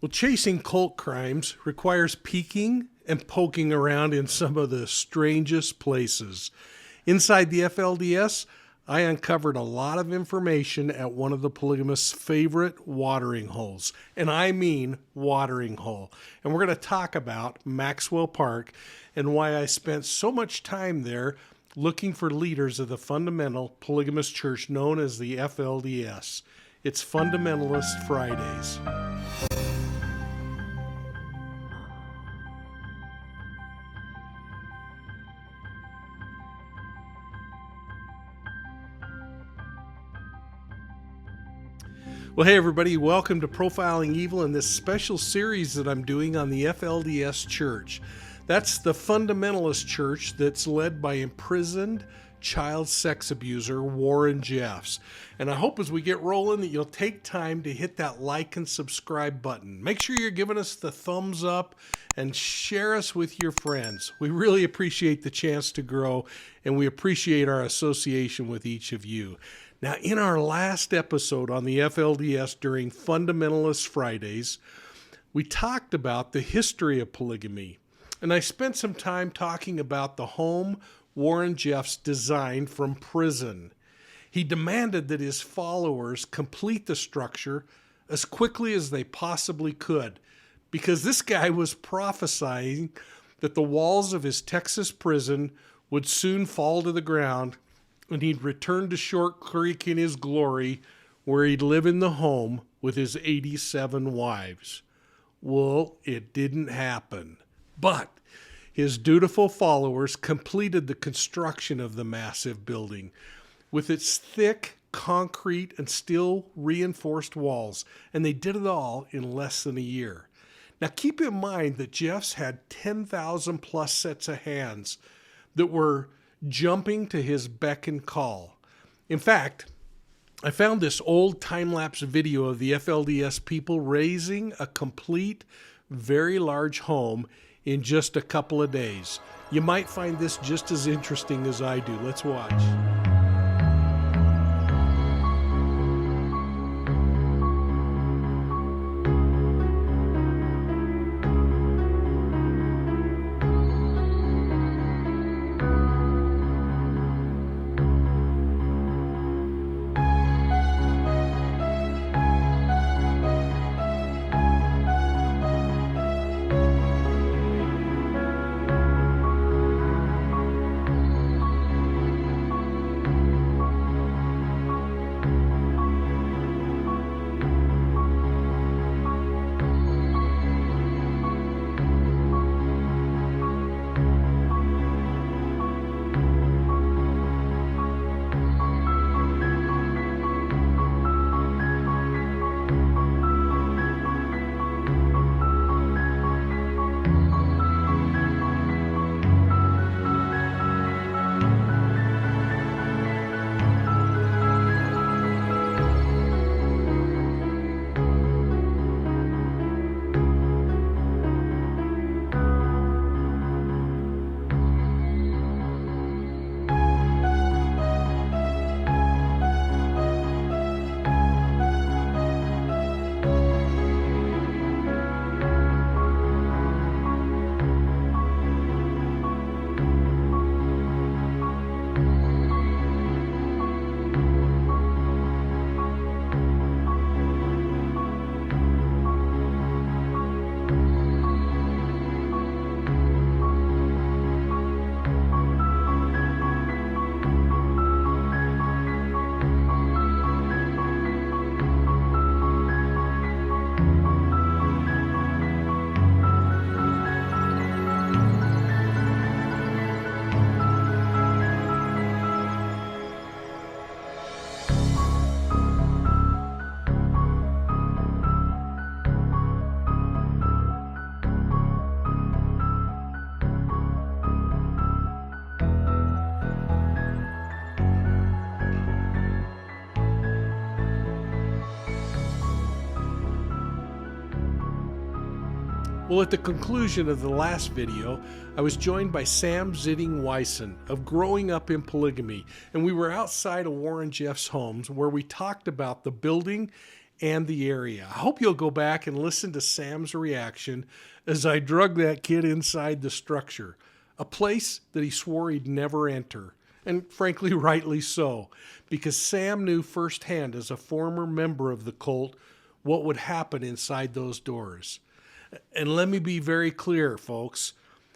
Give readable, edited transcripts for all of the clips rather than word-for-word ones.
Well, chasing cult crimes requires peeking and poking around in some of the strangest places. Inside the FLDS, I uncovered a lot of information at one of the polygamists' favorite watering holes. And I mean watering hole. And we're going to talk about Maxwell Park and why I spent so much time there looking for leaders of the fundamental polygamist church known as the FLDS. It's Fundamentalist Fridays. Well, hey everybody, welcome to Profiling Evil and this special series that I'm doing on the FLDS Church. That's the fundamentalist church that's led by imprisoned child sex abuser Warren Jeffs. And I hope as we get rolling that you'll take time to hit that like and subscribe button. Make sure you're giving us the thumbs up and share us with your friends. We really appreciate the chance to grow, and we appreciate our association with each of you. Now, in our last episode on the FLDS during Fundamentalist Fridays, we talked about the history of polygamy. And I spent some time talking about the home Warren Jeffs designed from prison. He demanded that his followers complete the structure as quickly as they possibly could, because this guy was prophesying that the walls of his Texas prison would soon fall to the ground and he'd return to Short Creek in his glory, where he'd live in the home with his 87 wives. Well, it didn't happen. But his dutiful followers completed the construction of the massive building with its thick concrete and steel reinforced walls, and they did it all in less than a year. Now keep in mind that Jeffs had 10,000 plus sets of hands that were jumping to his beck and call. In fact, I found this old time-lapse video of the FLDS people raising a complete, very large home in just a couple of days. You might find this just as interesting as I do. Let's watch. Well, at the conclusion of the last video, I was joined by Sam Zitting-Wyson of Growing Up in Polygamy, and we were outside of Warren Jeffs' homes where we talked about the building and the area. I hope you'll go back and listen to Sam's reaction as I drug that kid inside the structure, a place that he swore he'd never enter. And frankly, rightly so, because Sam knew firsthand as a former member of the cult what would happen inside those doors. And let me be very clear, folks.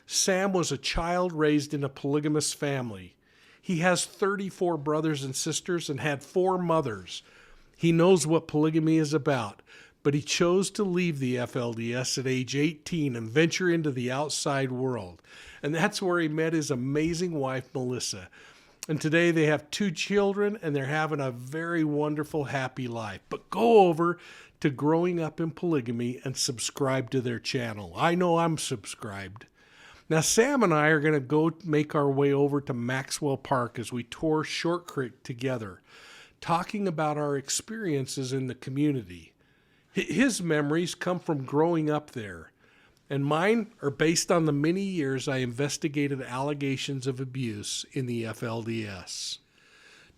Sam was a child raised in a polygamous family. He has 34 brothers and sisters and had 4 mothers. He knows what polygamy is about, but he chose to leave the FLDS at age 18 and venture into the outside world. And that's where he met his amazing wife, Melissa. And today they have 2 children, and they're having a very wonderful, happy life. But go over to Growing Up in Polygamy and subscribe to their channel. I know I'm subscribed. Now, Sam and I are going to go make our way over to Maxwell Park as we tour Short Creek together, talking about our experiences in the community. His memories come from growing up there, and mine are based on the many years I investigated allegations of abuse in the FLDS.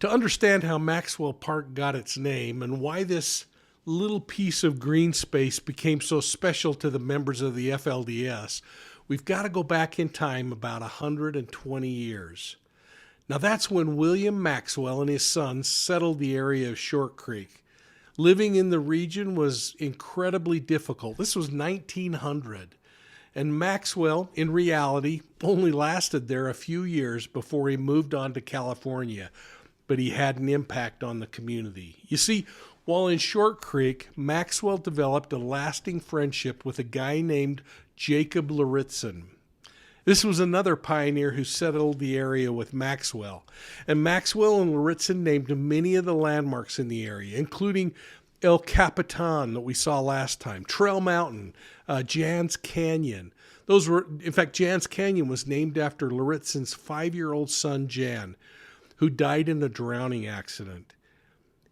To understand how Maxwell Park got its name and why this little piece of green space became so special to the members of the FLDS, we've got to go back in time about 120 years. Now that's when William Maxwell and his sons settled the area of Short Creek. Living in the region was incredibly difficult. This was 1900. And Maxwell, in reality, only lasted there a few years before he moved on to California. But he had an impact on the community. You see, while in Short Creek, Maxwell developed a lasting friendship with a guy named Jacob Luritzen. This was another pioneer who settled the area with Maxwell. And Maxwell and Luritzen named many of the landmarks in the area, including El Capitan that we saw last time, Trail Mountain, Jan's Canyon. In fact, Jan's Canyon was named after Luritzen's 5-year-old son, Jan, who died in a drowning accident.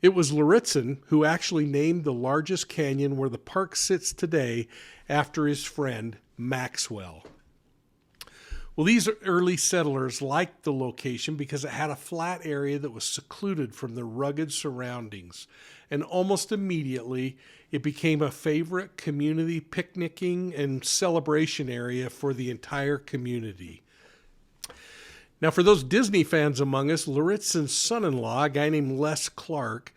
It was Luritzen who actually named the largest canyon where the park sits today after his friend, Maxwell. Well, these early settlers liked the location because it had a flat area that was secluded from the rugged surroundings. And almost immediately, it became a favorite community picnicking and celebration area for the entire community. Now, for those Disney fans among us, Luritzen's son-in-law, a guy named Les Clark,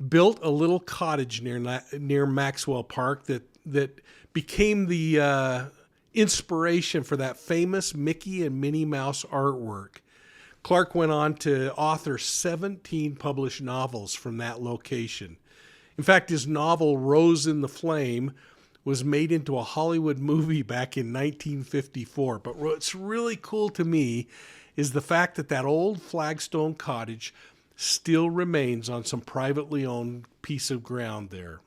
built a little cottage near Maxwell Park that became the inspiration for that famous Mickey and Minnie Mouse artwork. Clark went on to author 17 published novels from that location. In fact, his novel Rose in the Flame was made into a Hollywood movie back in 1954. But what's really cool to me is the fact that that old flagstone cottage still remains on some privately owned piece of ground there.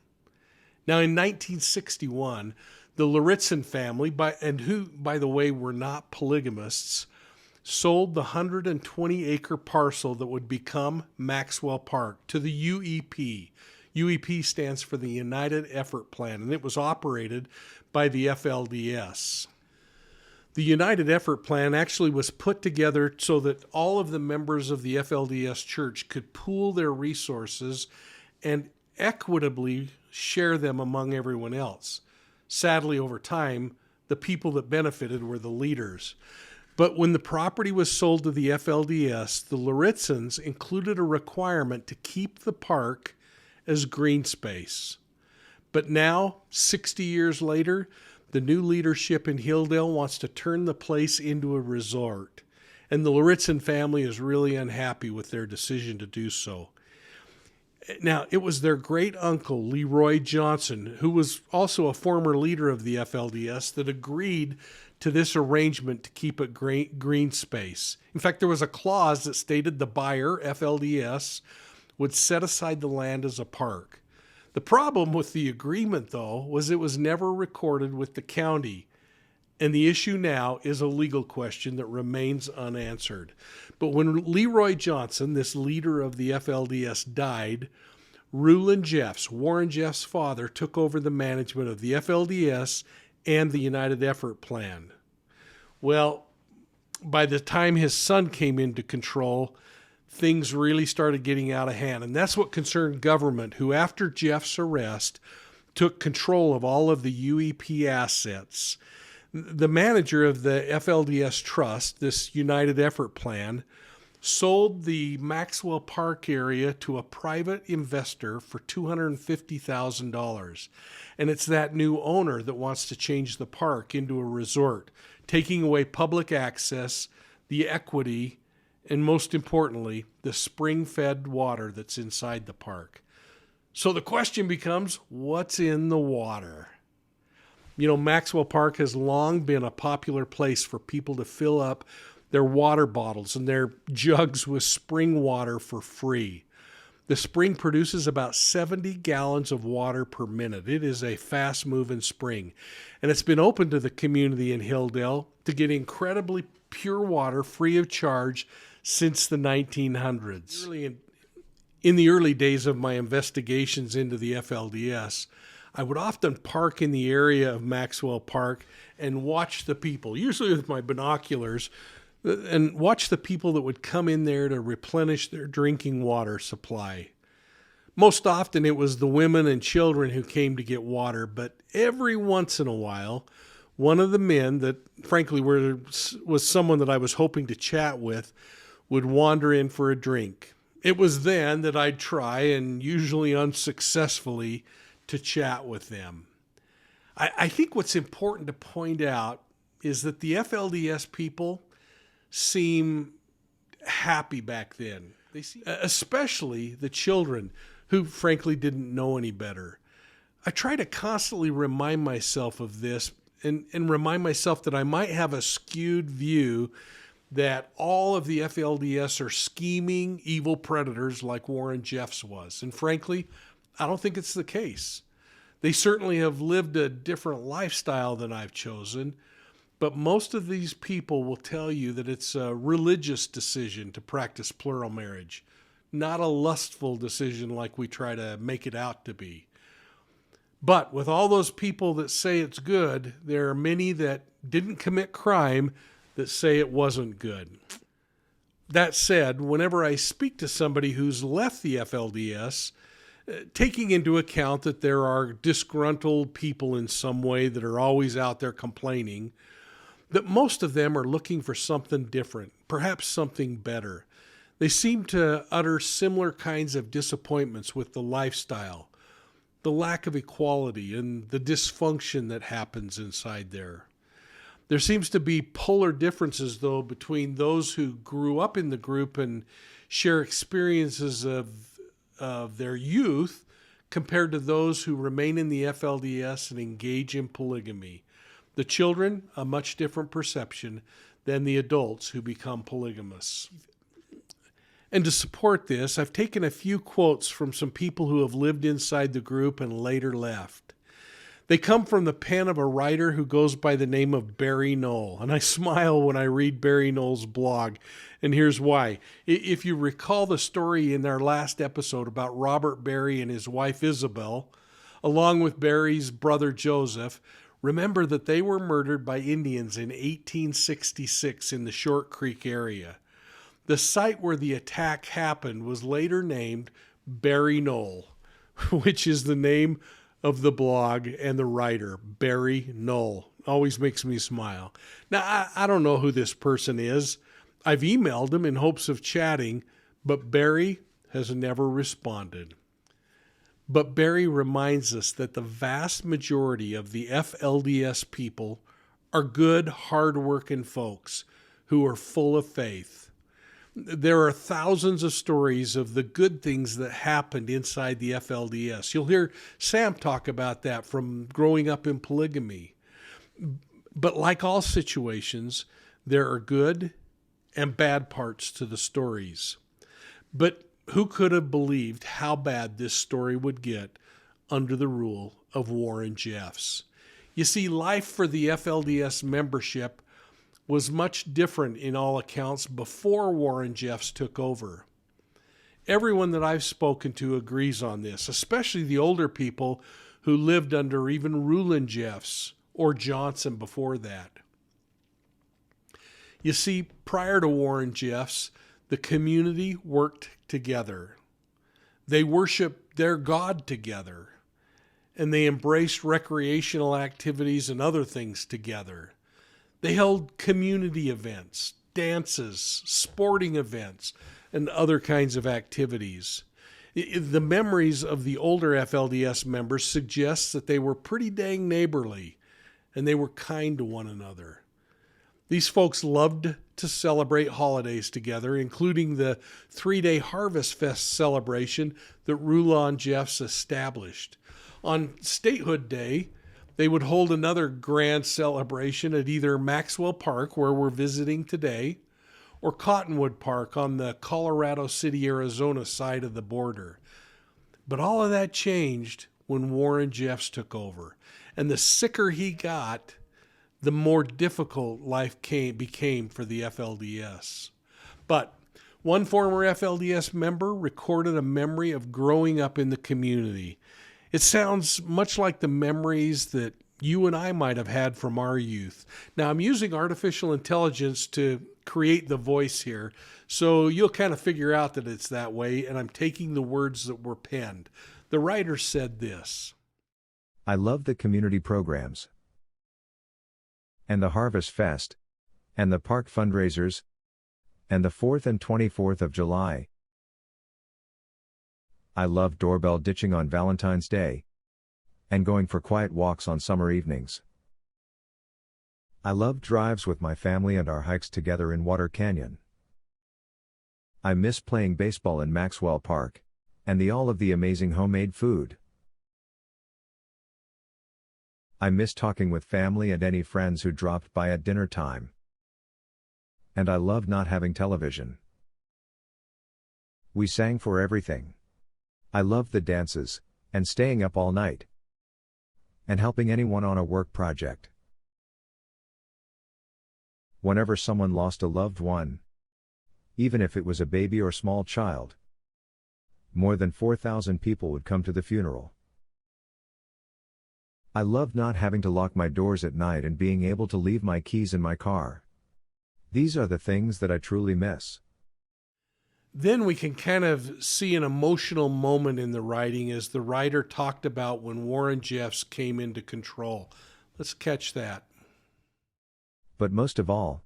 Now, in 1961, the Luritzen family, who, by the way, were not polygamists, sold the 120-acre parcel that would become Maxwell Park to the UEP. UEP stands for the United Effort Plan, and it was operated by the FLDS. The United Effort Plan actually was put together so that all of the members of the FLDS church could pool their resources and equitably share them among everyone else. Sadly, over time, the people that benefited were the leaders. But when the property was sold to the FLDS, the Luritzens included a requirement to keep the park as green space. But now, 60 years later, the new leadership in Hildale wants to turn the place into a resort. And the Luritzen family is really unhappy with their decision to do so. Now, it was their great uncle, Leroy Johnson, who was also a former leader of the FLDS, that agreed to this arrangement to keep it green space. In fact, there was a clause that stated the buyer, FLDS, would set aside the land as a park. The problem with the agreement, though, was it was never recorded with the county. And the issue now is a legal question that remains unanswered. But when Leroy Johnson, this leader of the FLDS, died, Rulon Jeffs, Warren Jeffs' father, took over the management of the FLDS and the United Effort Plan. Well, by the time his son came into control, things really started getting out of hand. And that's what concerned government, who after Jeff's arrest took control of all of the UEP assets. The manager of the FLDS Trust, this United Effort Plan, sold the Maxwell Park area to a private investor for $250,000. And it's that new owner that wants to change the park into a resort, taking away public access, the equity, and most importantly, the spring-fed water that's inside the park. So the question becomes, what's in the water? Maxwell Park has long been a popular place for people to fill up their water bottles and their jugs with spring water for free. The spring produces about 70 gallons of water per minute. It is a fast-moving spring, and it's been open to the community in Hildale to get incredibly pure water free of charge since the 1900s. In the early days of my investigations into the FLDS, I would often park in the area of Maxwell Park and watch the people, usually with my binoculars, and watch the people that would come in there to replenish their drinking water supply. Most often it was the women and children who came to get water, but every once in a while, one of the men that frankly was someone that I was hoping to chat with would wander in for a drink. It was then that I'd try, and usually unsuccessfully, to chat with them. I think what's important to point out is that the FLDS people seem happy back then. Especially the children who frankly didn't know any better. I try to constantly remind myself of this and remind myself that I might have a skewed view that all of the FLDS are scheming, evil predators like Warren Jeffs was. And frankly, I don't think it's the case. They certainly have lived a different lifestyle than I've chosen, but most of these people will tell you that it's a religious decision to practice plural marriage, not a lustful decision like we try to make it out to be. But with all those people that say it's good, there are many that didn't commit crime that say it wasn't good. That said, whenever I speak to somebody who's left the FLDS, taking into account that there are disgruntled people in some way that are always out there complaining, that most of them are looking for something different, perhaps something better. They seem to utter similar kinds of disappointments with the lifestyle, the lack of equality, and the dysfunction that happens inside there. There seems to be polar differences, though, between those who grew up in the group and share experiences of their youth compared to those who remain in the FLDS and engage in polygamy. The children, a much different perception than the adults who become polygamous. And to support this, I've taken a few quotes from some people who have lived inside the group and later left. They come from the pen of a writer who goes by the name of Barry Knoll, and I smile when I read Barry Knoll's blog, and here's why. If you recall the story in our last episode about Robert Barry and his wife Isabel, along with Barry's brother Joseph, remember that they were murdered by Indians in 1866 in the Short Creek area. The site where the attack happened was later named Barry Knoll, which is the name of the blog and the writer, Barry Knoll. Always makes me smile. Now, I don't know who this person is. I've emailed him in hopes of chatting, but Barry has never responded. But Barry reminds us that the vast majority of the FLDS people are good, hard-working folks who are full of faith. There are thousands of stories of the good things that happened inside the FLDS. You'll hear Sam talk about that from growing up in polygamy. But like all situations, there are good and bad parts to the stories. But who could have believed how bad this story would get under the rule of Warren Jeffs? You see, life for the FLDS membership was much different in all accounts before Warren Jeffs took over. Everyone that I've spoken to agrees on this, especially the older people who lived under even Rulon Jeffs or Johnson before that. You see, prior to Warren Jeffs, The community worked together. They worshiped their God together, and they embraced recreational activities and other things together. They held community events, dances, sporting events, and other kinds of activities. The memories of the older FLDS members suggest that they were pretty dang neighborly, and they were kind to one another. These folks loved to celebrate holidays together, including the 3-day Harvest Fest celebration that Rulon Jeffs established. On Statehood Day, they would hold another grand celebration at either Maxwell Park, where we're visiting today, or Cottonwood Park on the Colorado City, Arizona side of the border. But all of that changed when Warren Jeffs took over. And the sicker he got, the more difficult life became for the FLDS. But one former FLDS member recorded a memory of growing up in the community. It sounds much like the memories that you and I might have had from our youth. Now, I'm using artificial intelligence to create the voice here, so you'll kind of figure out that it's that way, and I'm taking the words that were penned. The writer said this: I love the community programs, and the Harvest Fest, and the park fundraisers, and the 4th and 24th of July. I love doorbell ditching on Valentine's Day, and going for quiet walks on summer evenings. I love drives with my family and our hikes together in Water Canyon. I miss playing baseball in Maxwell Park, and all of the amazing homemade food. I miss talking with family and any friends who dropped by at dinner time. And I love not having television. We sang for everything. I loved the dances, and staying up all night, and helping anyone on a work project. Whenever someone lost a loved one, even if it was a baby or small child, more than 4,000 people would come to the funeral. I loved not having to lock my doors at night and being able to leave my keys in my car. These are the things that I truly miss. Then we can kind of see an emotional moment in the writing as the writer talked about when Warren Jeffs came into control. Let's catch that. But most of all,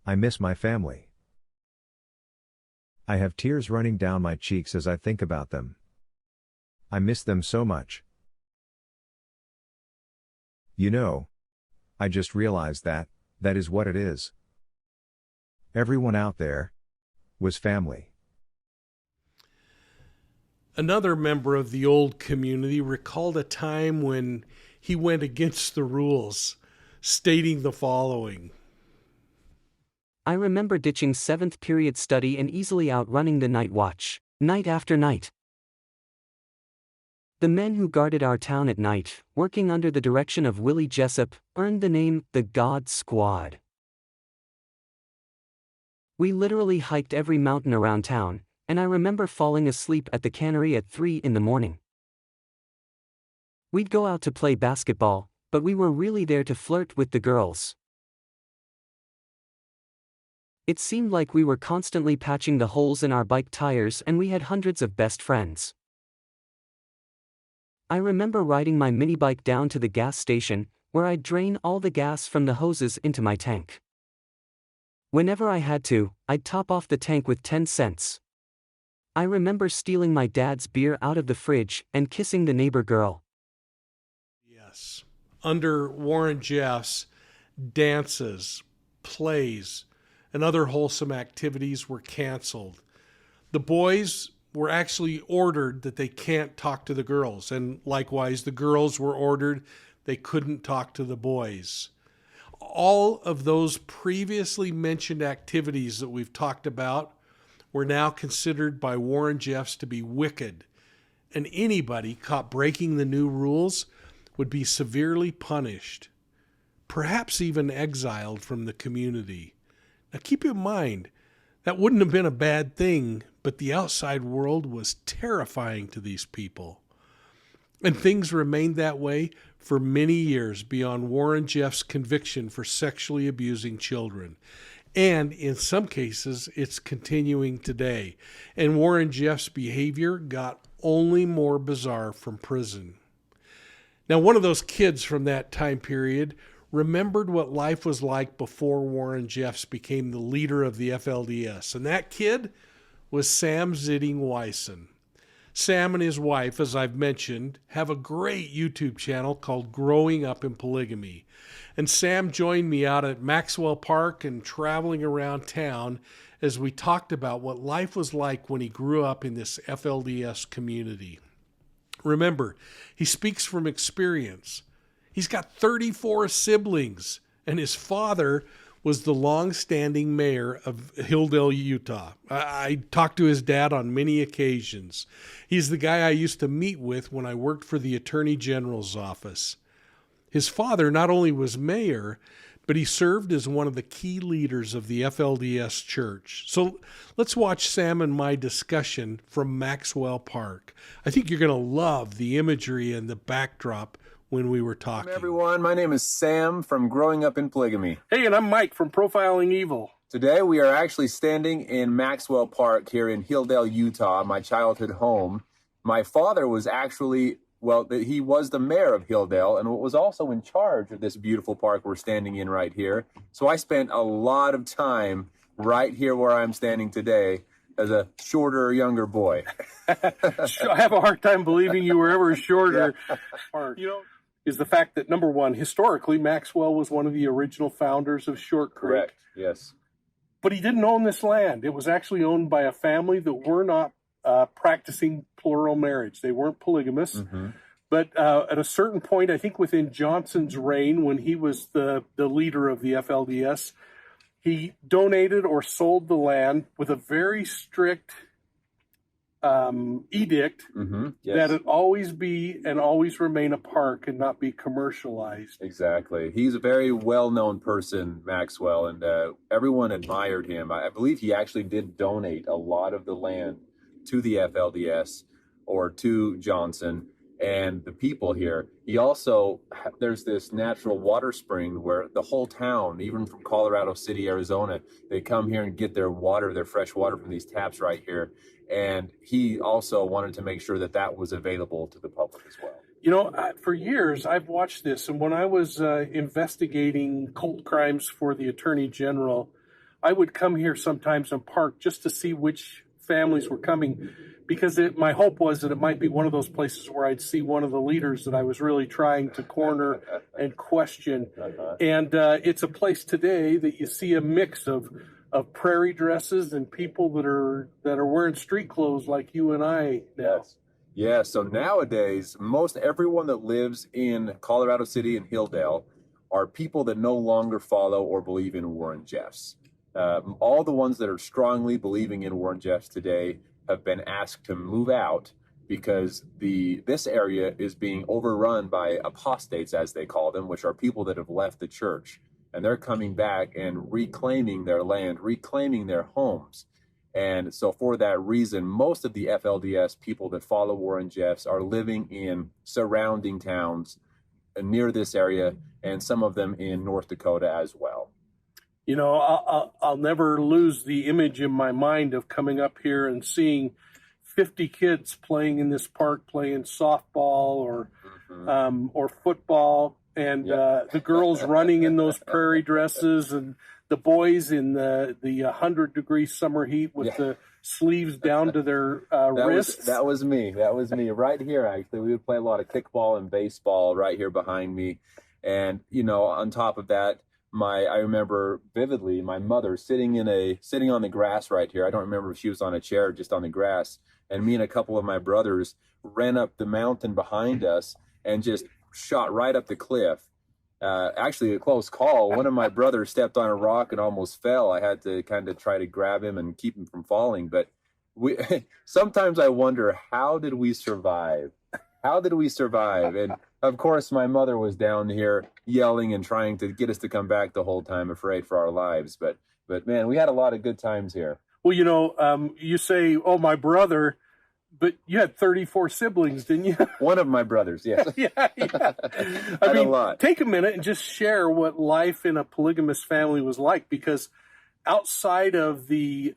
I miss my family. I have tears running down my cheeks as I think about them. I miss them so much. You know, I just realized that is what it is. Everyone out there was family. Another member of the old community recalled a time when he went against the rules, stating the following: I remember ditching 7th period study and easily outrunning the night watch, night after night. The men who guarded our town at night, working under the direction of Willie Jessup, earned the name the God Squad. We literally hiked every mountain around town, and I remember falling asleep at the cannery at 3 in the morning. We'd go out to play basketball, but we were really there to flirt with the girls. It seemed like we were constantly patching the holes in our bike tires, and we had hundreds of best friends. I remember riding my mini bike down to the gas station, where I'd drain all the gas from the hoses into my tank. Whenever I had to, I'd top off the tank with 10 cents. I remember stealing my dad's beer out of the fridge and kissing the neighbor girl. Yes. Under Warren Jeffs, dances, plays, and other wholesome activities were canceled. The boys were actually ordered that they can't talk to the girls, and likewise the girls were ordered they couldn't talk to the boys. All of those previously mentioned activities that we've talked about were now considered by Warren Jeffs to be wicked, and anybody caught breaking the new rules would be severely punished, perhaps even exiled from the community. Now keep in mind, that wouldn't have been a bad thing, but the outside world was terrifying to these people. And things remained that way for many years beyond Warren Jeffs' conviction for sexually abusing children. And in some cases, it's continuing today. And Warren Jeff's behavior got only more bizarre from prison. Now, one of those kids from that time period remembered what life was like before Warren Jeffs became the leader of the FLDS. And that kid was Sam Zitting Wyson. Sam and his wife, as I've mentioned, have a great YouTube channel called Growing Up in Polygamy. And Sam joined me out at Maxwell Park and traveling around town as we talked about what life was like when he grew up in this FLDS community. Remember, he speaks from experience. He's got 34 siblings, and his father was the long-standing mayor of Hildale, Utah. I talked to his dad on many occasions. He's the guy I used to meet with when I worked for the Attorney General's office. His father not only was mayor, but he served as one of the key leaders of the FLDS church. So let's watch Sam and my discussion from Maxwell Park. I think you're going to love the imagery and the backdrop when we were talking. Hey everyone, my name is Sam from Growing Up in Polygamy. Hey, and I'm Mike from Profiling Evil. Today we are actually standing in Maxwell Park here in Hildale, Utah, my childhood home. My father was actually, he was the mayor of Hildale and was also in charge of this beautiful park we're standing in right here. So I spent a lot of time right here where I'm standing today as a shorter, younger boy. I have a hard time believing you were ever shorter. Yeah. You know, is the fact that, number one, historically, Maxwell was one of the original founders of Short Creek. Correct, yes. But he didn't own this land. It was actually owned by a family that were not practicing plural marriage. They weren't polygamous. Mm-hmm. But at a certain point, I think within Johnson's reign, when he was the leader of the FLDS, he donated or sold the land with a very strict edict that it always be and always remain a park and not be commercialized. Exactly. He's a very well-known person, Maxwell, and everyone admired him. I believe he actually did donate a lot of the land to the FLDS or to Johnson and the people here. He also, there's this natural water spring where the whole town, even from Colorado City, Arizona, they come here and get their water, their fresh water from these taps right here. And he also wanted to make sure that that was available to the public as well. You know, for years, I've watched this. And when I was investigating cult crimes for the Attorney General, I would come here sometimes and park just to see which families were coming, because my hope was that it might be one of those places where I'd see one of the leaders that I was really trying to corner and question. And it's a place today that you see a mix of prairie dresses and people that are wearing street clothes like you and I now. Yes. Yeah, so nowadays, most everyone that lives in Colorado City and Hildale are people that no longer follow or believe in Warren Jeffs. All the ones that are strongly believing in Warren Jeffs today have been asked to move out because this area is being overrun by apostates, as they call them, which are people that have left the church. And they're coming back and reclaiming their land, reclaiming their homes. And so for that reason, most of the FLDS people that follow Warren Jeffs are living in surrounding towns near this area, and some of them in North Dakota as well. You know, I'll never lose the image in my mind of coming up here and seeing 50 kids playing in this park, playing softball or football, and the girls running in those prairie dresses, and the boys in the 100-degree summer heat with the sleeves down to their wrists. That was me right here. Actually, we would play a lot of kickball and baseball right here behind me, and you know, on top of that, I remember vividly my mother sitting on the grass right here. I don't remember if she was on a chair or just on the grass. And me and a couple of my brothers ran up the mountain behind us and just shot right up the cliff. Actually, a close call. One of my brothers stepped on a rock and almost fell. I had to kind of try to grab him and keep him from falling. But sometimes I wonder, how did we survive? How did we survive? And of course, my mother was down here yelling and trying to get us to come back the whole time, afraid for our lives. But man, we had a lot of good times here. Well, you know, you say, oh, my brother, but you had 34 siblings, didn't you? One of my brothers, yes. yeah. I mean, a lot. Take a minute and just share what life in a polygamous family was like, because outside of the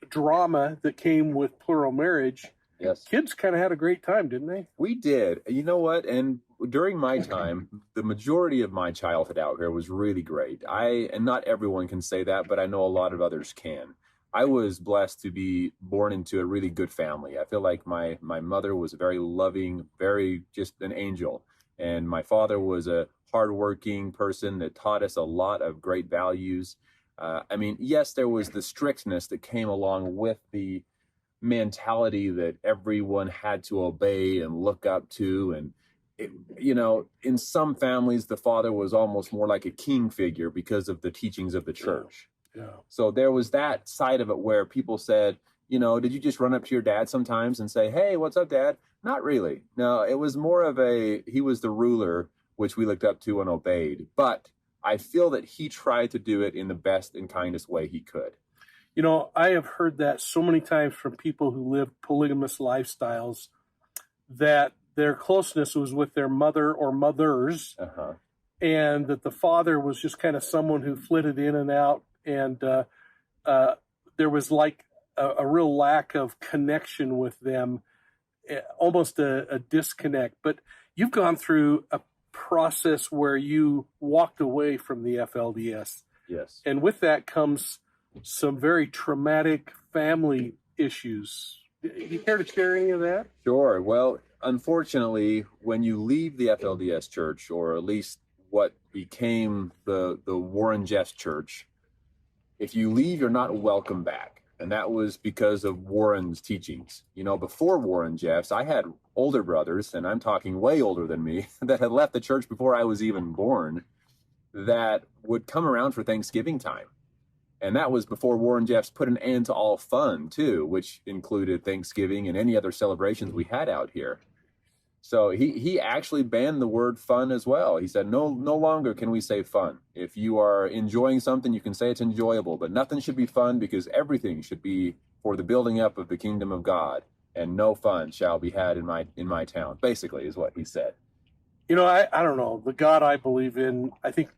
drama that came with plural marriage, Yes. kids kind of had a great time, didn't they? We did. You know what? And during my time, the majority of my childhood out here was really great. And not everyone can say that, but I know a lot of others can. I was blessed to be born into a really good family. I feel like my mother was very loving, very just an angel. And my father was a hardworking person that taught us a lot of great values. I mean, yes, there was the strictness that came along with the mentality that everyone had to obey and look up to. And, in some families, the father was almost more like a king figure because of the teachings of the church. Yeah. So there was that side of it where people said, did you just run up to your dad sometimes and say, hey, what's up, Dad? Not really. No, it was more of he was the ruler, which we looked up to and obeyed. But I feel that he tried to do it in the best and kindest way he could. I have heard that so many times from people who live polygamous lifestyles, that their closeness was with their mother or mothers, and that the father was just kind of someone who flitted in and out, and there was like a real lack of connection with them, almost a disconnect. But you've gone through a process where you walked away from the FLDS. Yes. And with that comes some very traumatic family issues. Do you care to share any of that? Sure. Well, unfortunately, when you leave the FLDS church, or at least what became the Warren Jeffs church, if you leave, you're not welcome back. And that was because of Warren's teachings. Before Warren Jeffs, I had older brothers, and I'm talking way older than me, that had left the church before I was even born, that would come around for Thanksgiving time. And that was before Warren Jeffs put an end to all fun, too, which included Thanksgiving and any other celebrations we had out here. So he actually banned the word fun as well. He said, no longer can we say fun. If you are enjoying something, you can say it's enjoyable, but nothing should be fun, because everything should be for the building up of the kingdom of God, and no fun shall be had in my town, basically, is what he said. I don't know. The God I believe in, I think,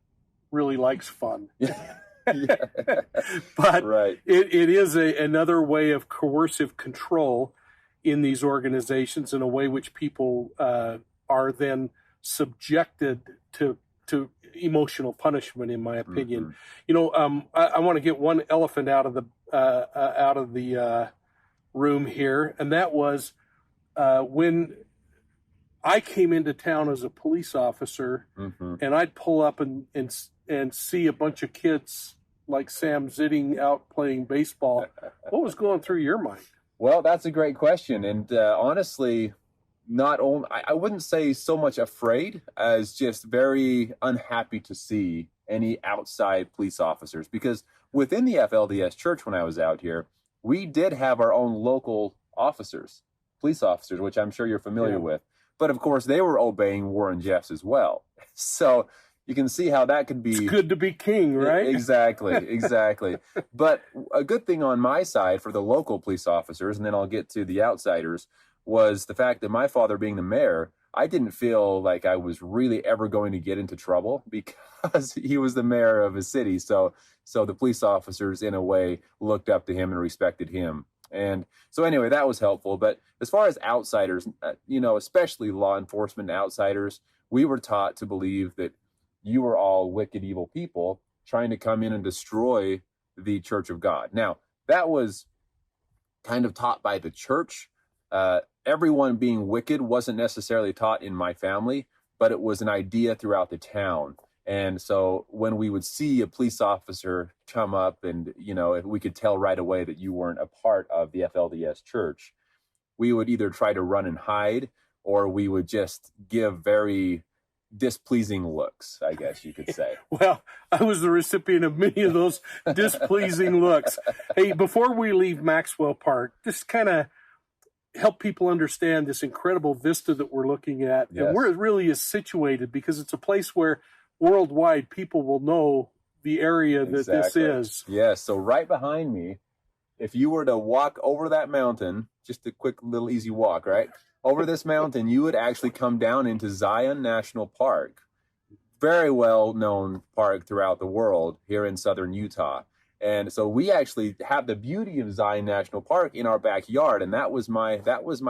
really likes fun. But right. It is another way of coercive control in these organizations, in a way which people are then subjected to emotional punishment, in my opinion. I want to get one elephant out of the room here, and that was when I came into town as a police officer, and I'd pull up and see a bunch of kids like Sam Zitting out playing baseball. What was going through your mind? Well, that's a great question. And honestly, not only, I wouldn't say so much afraid as just very unhappy to see any outside police officers, because within the FLDS church, when I was out here, we did have our own local officers, police officers, which I'm sure you're familiar with. But of course, they were obeying Warren Jeffs as well. So you can see how that could be. It's good to be king, right? Exactly. But a good thing on my side for the local police officers, and then I'll get to the outsiders, was the fact that my father being the mayor, I didn't feel like I was really ever going to get into trouble, because he was the mayor of a city. So the police officers, in a way, looked up to him and respected him. And so anyway, that was helpful. But as far as outsiders, especially law enforcement outsiders, we were taught to believe that you were all wicked, evil people trying to come in and destroy the church of God. Now, that was kind of taught by the church. Everyone being wicked wasn't necessarily taught in my family, but it was an idea throughout the town. And so when we would see a police officer come up and, if we could tell right away that you weren't a part of the FLDS church, we would either try to run and hide, or we would just give very displeasing looks, I guess you could say. Well, I was the recipient of many of those displeasing looks. Hey, before we leave Maxwell Park, just kind of help people understand this incredible vista that we're looking at, and where it really is situated, because it's a place where worldwide people will know the area that this is. Yes, so right behind me, if you were to walk over that mountain, just a quick little easy walk, right? Over this mountain, you would actually come down into Zion National Park, very well known park throughout the world here in southern Utah. And so we actually have the beauty of Zion National Park in our backyard, and that was my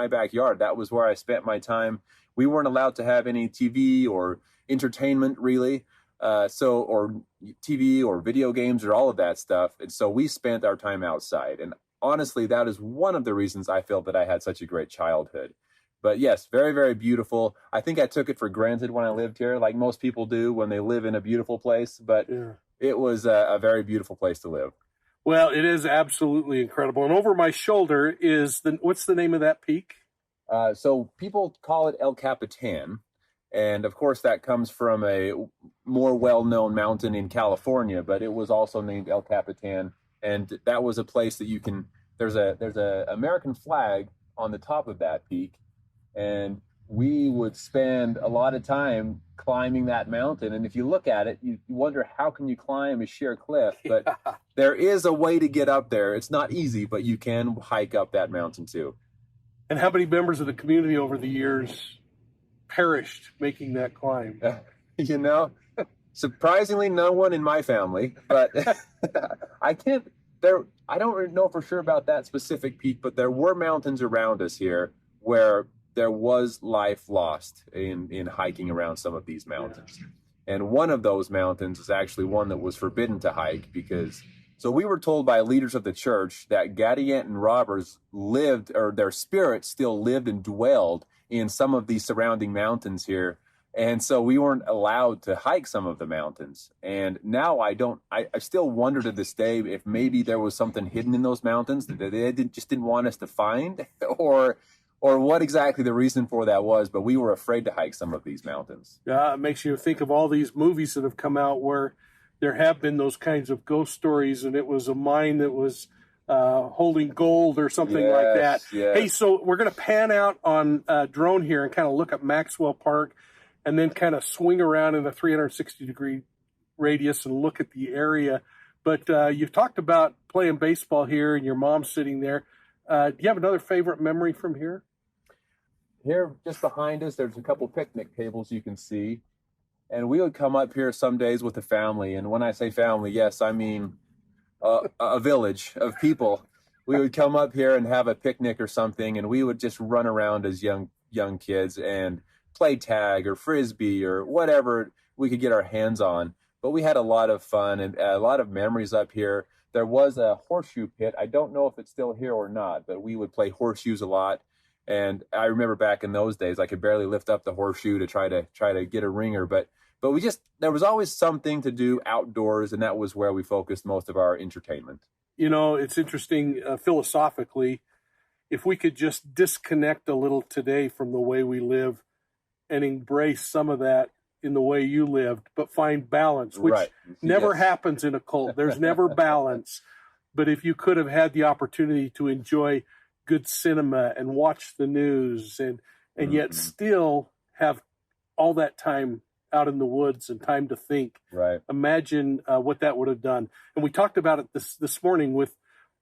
backyard. That was where I spent my time. We weren't allowed to have any TV or entertainment really, or TV or video games or all of that stuff. And so we spent our time outside. And honestly, that is one of the reasons I felt that I had such a great childhood. But yes, very, very beautiful. I think I took it for granted when I lived here, like most people do when they live in a beautiful place. But it was a very beautiful place to live. Well, it is absolutely incredible. And over my shoulder is what's the name of that peak? So people call it El Capitan. And of course, that comes from a more well-known mountain in California, but it was also named El Capitan. And that was a place that there's a American flag on the top of that peak. And we would spend a lot of time climbing that mountain. And if you look at it, you wonder, how can you climb a sheer cliff? But there is a way to get up there. It's not easy, but you can hike up that mountain too. And how many members of the community over the years perished making that climb? Surprisingly, no one in my family, but I don't know for sure about that specific peak, but there were mountains around us here where there was life lost in hiking around some of these mountains. And one of those mountains is actually one that was forbidden to hike so we were told by leaders of the church that Gadianton robbers their spirits still lived and dwelled in some of these surrounding mountains here. And so we weren't allowed to hike some of the mountains. And now I still wonder to this day if maybe there was something hidden in those mountains that they just didn't want us to find, or what exactly the reason for that was, but we were afraid to hike some of these mountains. Yeah, it makes you think of all these movies that have come out where there have been those kinds of ghost stories, and it was a mine that was holding gold or something like that. Yes. Hey, so we're going to pan out on drone here and kind of look at Maxwell Park, and then kind of swing around in a 360-degree radius and look at the area. But you've talked about playing baseball here and your mom sitting there. Do you have another favorite memory from here? Here, just behind us, there's a couple picnic tables you can see. And we would come up here some days with the family. And when I say family, yes, I mean a village of people. We would come up here and have a picnic or something, and we would just run around as young kids and play tag or frisbee or whatever we could get our hands on. But we had a lot of fun and a lot of memories up here. There was a horseshoe pit. I don't know if it's still here or not, but we would play horseshoes a lot. And I remember back in those days, I could barely lift up the horseshoe to try to get a ringer. But there was always something to do outdoors, and that was where we focused most of our entertainment. It's interesting philosophically, if we could just disconnect a little today from the way we live and embrace some of that in the way you lived, but find balance, which never happens in a cult. There's never balance. But if you could have had the opportunity to enjoy good cinema and watch the news and yet still have all that time out in the woods and time to think, imagine what that would have done. And we talked about it this morning with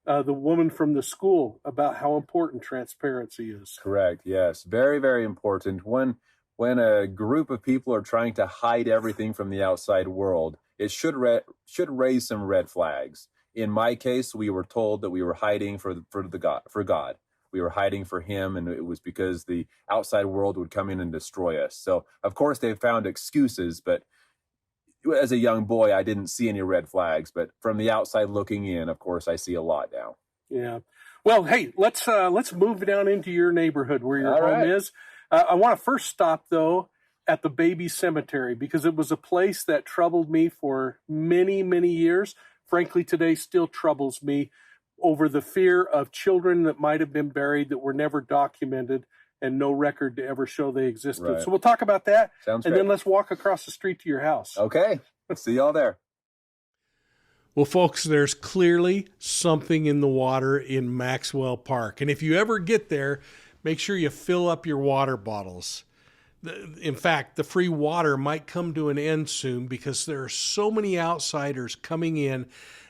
the woman from the school about how important transparency is. Correct. Yes. Very, very important. When a group of people are trying to hide everything from the outside world, it should raise some red flags. In my case, we were told that we were hiding for God. We were hiding for him, and it was because the outside world would come in and destroy us. So, of course, they found excuses, but as a young boy, I didn't see any red flags. But from the outside looking in, of course, I see a lot now. Yeah. Well, hey, let's move down into your neighborhood where your home is. I want to first stop, though, at the baby cemetery, because it was a place that troubled me for many, many years. Frankly, today still troubles me over the fear of children that might have been buried that were never documented and no record to ever show they existed. Right. So we'll talk about that. Sounds and great. Then let's walk across the street to your house. Okay. See y'all there. Well, folks, there's clearly something in the water in Maxwell Park. And if you ever get there, make sure you fill up your water bottles. In fact, the free water might come to an end soon because there are so many outsiders coming in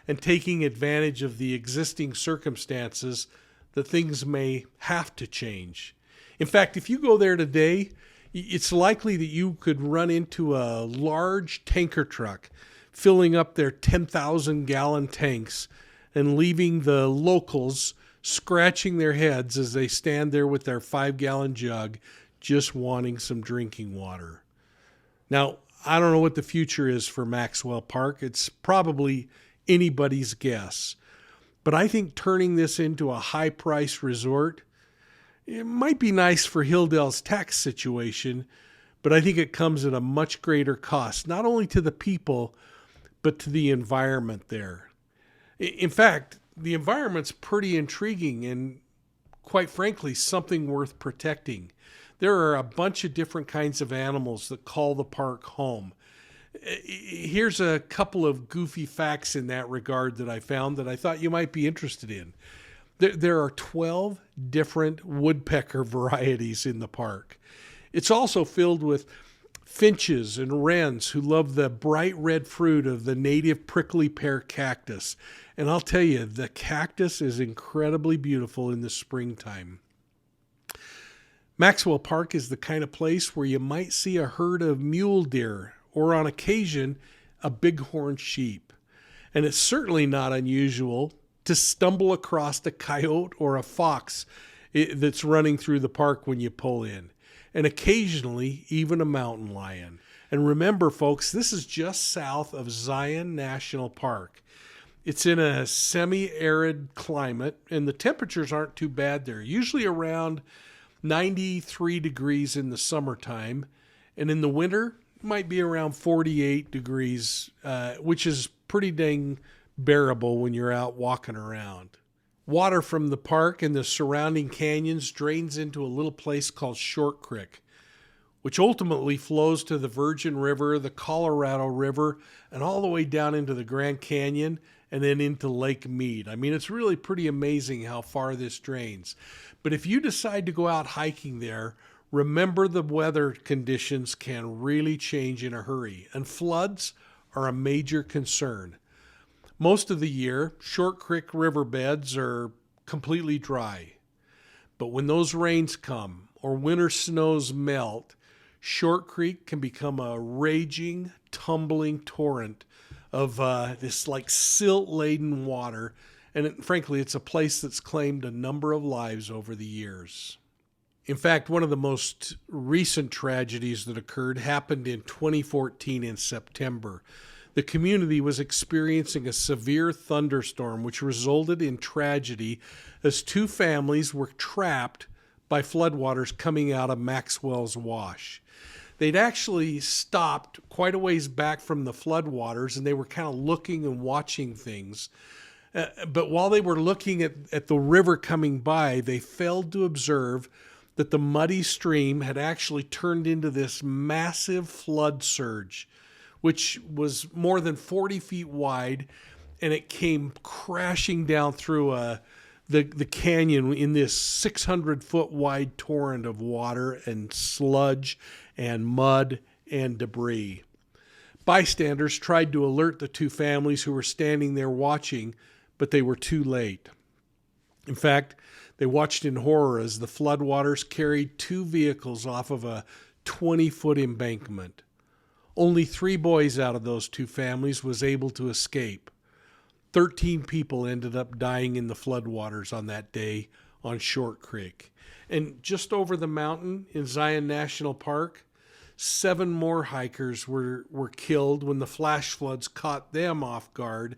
and taking advantage of the existing circumstances that things may have to change. In fact, if you go there today, it's likely that you could run into a large tanker truck filling up their 10,000-gallon tanks and leaving the locals scratching their heads as they stand there with their 5-gallon jug just wanting some drinking water. Now, I don't know what the future is for Maxwell Park. It's probably anybody's guess. But I think turning this into a high-price resort, it might be nice for Hildale's tax situation, but I think it comes at a much greater cost, not only to the people, but to the environment there. In fact, the environment's pretty intriguing and, quite frankly, something worth protecting. There are a bunch of different kinds of animals that call the park home. Here's a couple of goofy facts in that regard that I found that I thought you might be interested in. There are 12 different woodpecker varieties in the park. It's also filled with finches and wrens who love the bright red fruit of the native prickly pear cactus. And I'll tell you, the cactus is incredibly beautiful in the springtime. Maxwell Park is the kind of place where you might see a herd of mule deer or, on occasion, a bighorn sheep. And it's certainly not unusual to stumble across a coyote or a fox that's running through the park when you pull in, and occasionally even a mountain lion. And remember, folks, this is just south of Zion National Park. It's in a semi-arid climate, and the temperatures aren't too bad there, usually around 93 degrees in the summertime, and in the winter, it might be around 48 degrees, which is pretty dang bearable when you're out walking around. Water from the park and the surrounding canyons drains into a little place called Short Creek, which ultimately flows to the Virgin River, the Colorado River, and all the way down into the Grand Canyon and then into Lake Mead. I mean, it's really pretty amazing how far this drains. But if you decide to go out hiking there, remember the weather conditions can really change in a hurry, and floods are a major concern. Most of the year, Short Creek riverbeds are completely dry. But when those rains come or winter snows melt, Short Creek can become a raging, tumbling torrent of this like silt-laden water. And frankly, it's a place that's claimed a number of lives over the years. In fact, one of the most recent tragedies that occurred happened in 2014 in September. The community was experiencing a severe thunderstorm, which resulted in tragedy as two families were trapped by floodwaters coming out of Maxwell's Wash. They'd actually stopped quite a ways back from the floodwaters, and they were kind of looking and watching things. But while they were looking at the river coming by, they failed to observe that the muddy stream had actually turned into this massive flood surge, which was more than 40 feet wide, and it came crashing down through the canyon in this 600-foot wide torrent of water and sludge and mud and debris. Bystanders tried to alert the two families who were standing there watching, but they were too late. In fact, they watched in horror as the floodwaters carried two vehicles off of a 20-foot embankment. Only 3 boys out of those two families was able to escape. 13 people ended up dying in the floodwaters on that day on Short Creek. And just over the mountain in Zion National Park, 7 more hikers were killed when the flash floods caught them off guard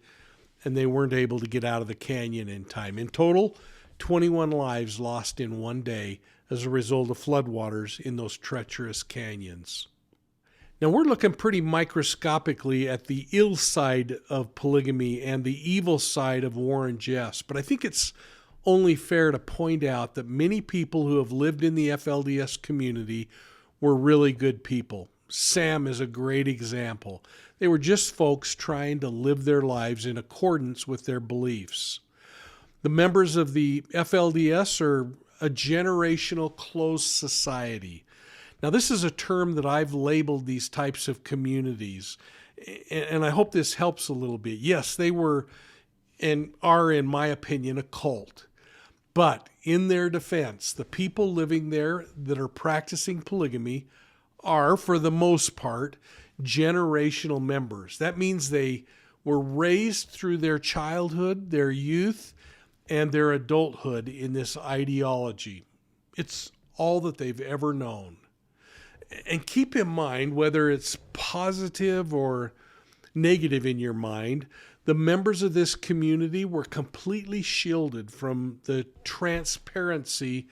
and they weren't able to get out of the canyon in time. In total, 21 lives lost in one day as a result of floodwaters in those treacherous canyons. Now, we're looking pretty microscopically at the ill side of polygamy and the evil side of war and jest, but I think it's only fair to point out that many people who have lived in the FLDS community were really good people. Sam is a great example. They were just folks trying to live their lives in accordance with their beliefs. The members of the FLDS are a generational closed society. Now, this is a term that I've labeled these types of communities, and I hope this helps a little bit. Yes, they were and are, in my opinion, a cult. But in their defense, the people living there that are practicing polygamy are, for the most part, generational members. That means they were raised through their childhood, their youth, and their adulthood in this ideology. It's all that they've ever known. And keep in mind, whether it's positive or negative in your mind, the members of this community were completely shielded from the transparency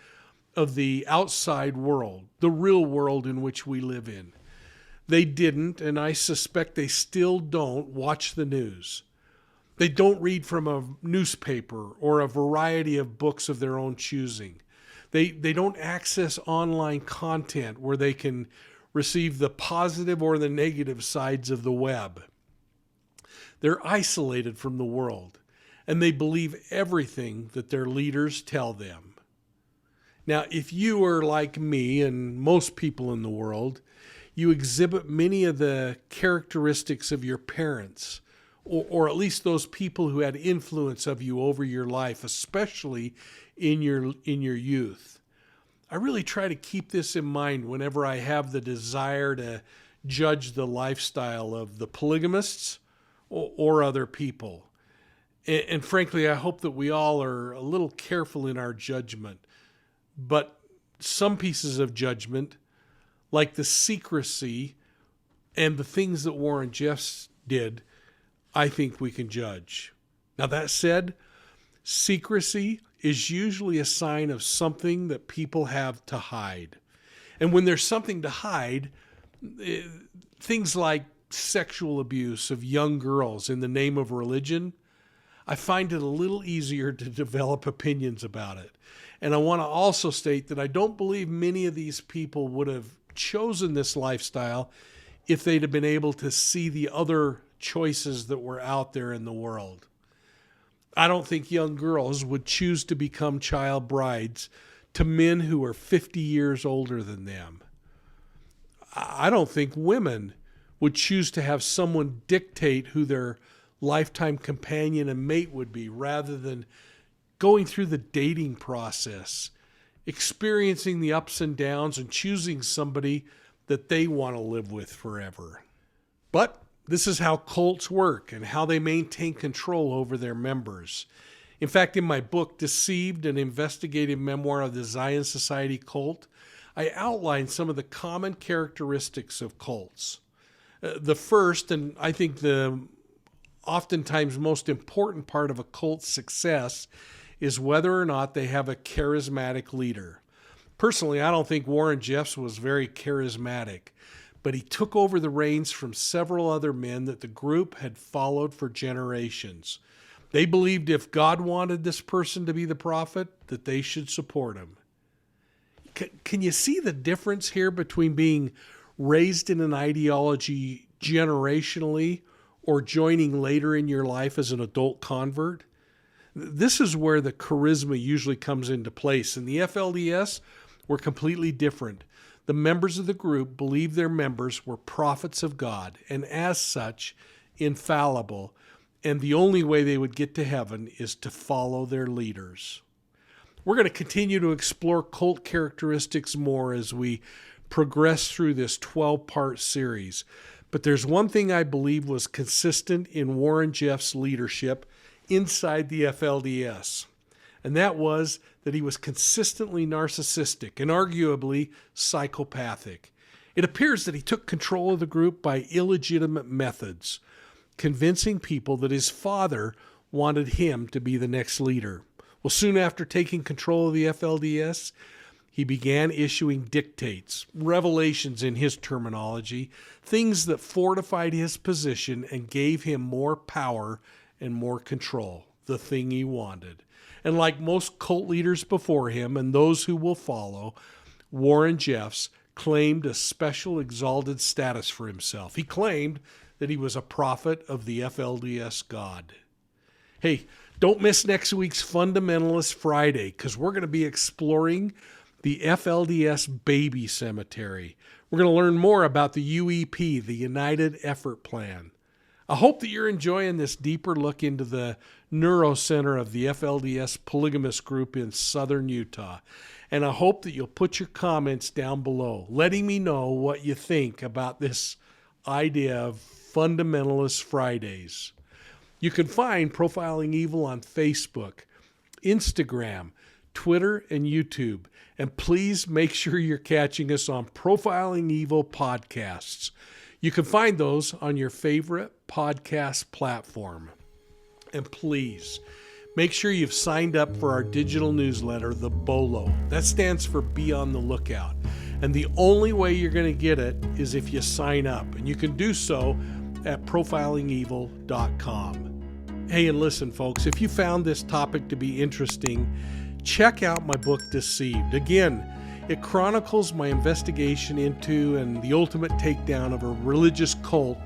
of the outside world, the real world in which we live in. They didn't, and I suspect they still don't, watch the news. They don't read from a newspaper or a variety of books of their own choosing. They don't access online content where they can receive the positive or the negative sides of the web. They're isolated from the world, and they believe everything that their leaders tell them. Now, if you are like me and most people in the world, you exhibit many of the characteristics of your parents, or at least those people who had influence of you over your life, especially in your youth. I really try to keep this in mind whenever I have the desire to judge the lifestyle of the polygamists or other people. And frankly, I hope that we all are a little careful in our judgment. But some pieces of judgment, like the secrecy and the things that Warren Jeffs did, I think we can judge. Now, that said, secrecy is usually a sign of something that people have to hide. And when there's something to hide, things like sexual abuse of young girls in the name of religion, I find it a little easier to develop opinions about it. And I want to also state that I don't believe many of these people would have chosen this lifestyle if they'd have been able to see the other choices that were out there in the world. I don't think young girls would choose to become child brides to men who are 50 years older than them. I don't think women would choose to have someone dictate who their lifetime companion and mate would be, rather than going through the dating process, experiencing the ups and downs, and choosing somebody that they want to live with forever. But this is how cults work and how they maintain control over their members. In fact, in my book, Deceived, an investigative memoir of the Zion Society cult, I outline some of the common characteristics of cults. The first, and I think the oftentimes most important part of a cult's success, is whether or not they have a charismatic leader. Personally, I don't think Warren Jeffs was very charismatic, but he took over the reins from several other men that the group had followed for generations. They believed if God wanted this person to be the prophet, that they should support him. Can you see the difference here between being raised in an ideology generationally or joining later in your life as an adult convert? This is where the charisma usually comes into place. And the FLDS were completely different. The members of the group believed their members were prophets of God, and as such, infallible, and the only way they would get to heaven is to follow their leaders. We're going to continue to explore cult characteristics more as we progress through this 12-part series. But there's one thing I believe was consistent in Warren Jeffs' leadership inside the FLDS, and that was that he was consistently narcissistic and arguably psychopathic. It appears that he took control of the group by illegitimate methods, convincing people that his father wanted him to be the next leader. Well, soon after taking control of the FLDS, he began issuing dictates, revelations in his terminology, things that fortified his position and gave him more power and more control, the thing he wanted. And like most cult leaders before him and those who will follow, Warren Jeffs claimed a special exalted status for himself. He claimed that he was a prophet of the FLDS God. Hey, don't miss next week's Fundamentalist Friday, because we're going to be exploring the FLDS baby cemetery. We're going to learn more about the UEP, the United Effort Plan. I hope that you're enjoying this deeper look into the neurocenter of the FLDS polygamous group in southern Utah. And I hope that you'll put your comments down below, letting me know what you think about this idea of Fundamentalist Fridays. You can find Profiling Evil on Facebook, Instagram, Twitter, and YouTube. And please make sure you're catching us on Profiling Evil podcasts. You can find those on your favorite podcast platform. And please, make sure you've signed up for our digital newsletter, the BOLO. That stands for Be on the Lookout. And the only way you're going to get it is if you sign up. And you can do so at profilingevil.com. Hey, and listen, folks, if you found this topic to be interesting, check out my book, Deceived. Again, it chronicles my investigation into and the ultimate takedown of a religious cult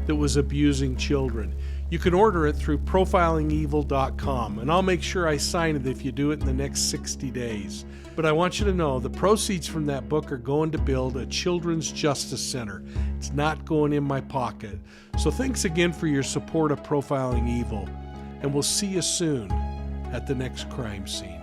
that was abusing children. You can order it through profilingevil.com, and I'll make sure I sign it if you do it in the next 60 days. But I want you to know the proceeds from that book are going to build a children's justice center. It's not going in my pocket. So thanks again for your support of Profiling Evil, and we'll see you soon at the next crime scene.